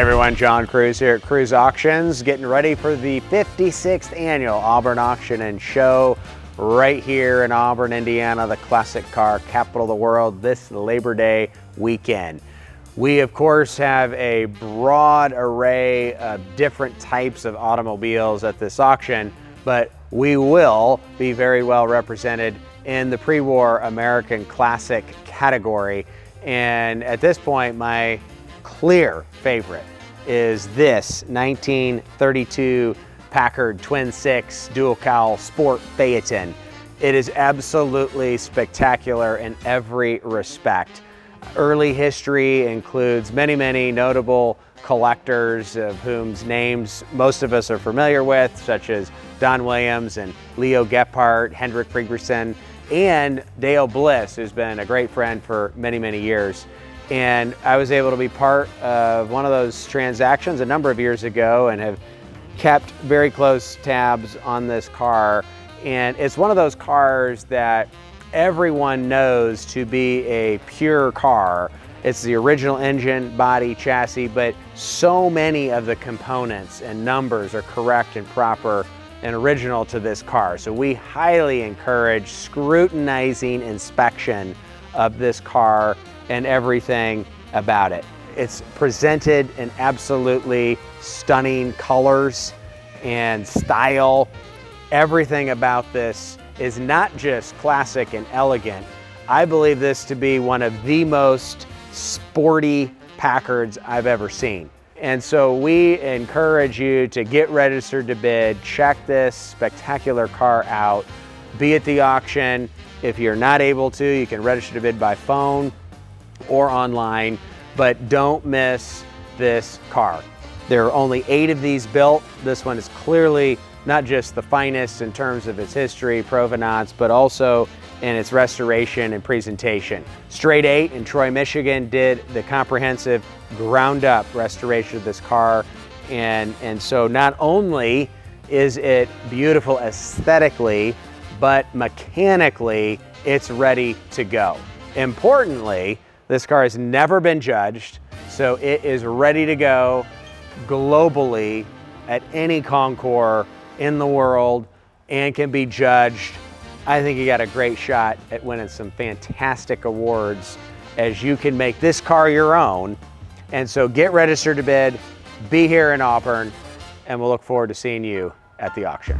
everyone, John Cruz here at Cruz Auctions, getting ready for the 56th annual Auburn Auction and Show right here in Auburn, Indiana, the classic car capital of the world, this Labor Day weekend. We, of course, have a broad array of different types of automobiles at this auction, but we will be very well represented in the pre-war American classic category. And at this point, my clear favorite is this 1932 Packard Twin 6 dual cowl sport Phaeton. It is absolutely spectacular in every respect. Early history includes many notable collectors of whose names most of us are familiar with, such as Don Williams and Leo Gephart, Hendrik Frederikson, and Dale Bliss, who's been a great friend for many years. And I was able to be part of one of those transactions a number of years ago and have kept very close tabs on this car. And it's one of those cars that everyone knows to be a pure car. It's the original engine, body, chassis, but so many of the components and numbers are correct and proper and original to this car. So we highly encourage scrutinizing inspection of this car and everything about it. It's presented in absolutely stunning colors and style. Everything about this is not just classic and elegant. I believe this to be one of the most sporty Packards I've ever seen. And so we encourage you to get registered to bid, check this spectacular car out, be at the auction. If you're not able to, you can register to bid by phone or online, but don't miss this car. There are only 8 of these built. This one is clearly not just the finest in terms of its history, provenance, but also in its restoration and presentation. Straight 8 in Troy, Michigan did the comprehensive ground up restoration of this car. And so not only is it beautiful aesthetically, but mechanically, it's ready to go. Importantly, this car has never been judged, so it is ready to go globally at any concours in the world and can be judged. I think you got a great shot at winning some fantastic awards as you can make this car your own. And so get registered to bid, be here in Auburn, and we'll look forward to seeing you at the auction.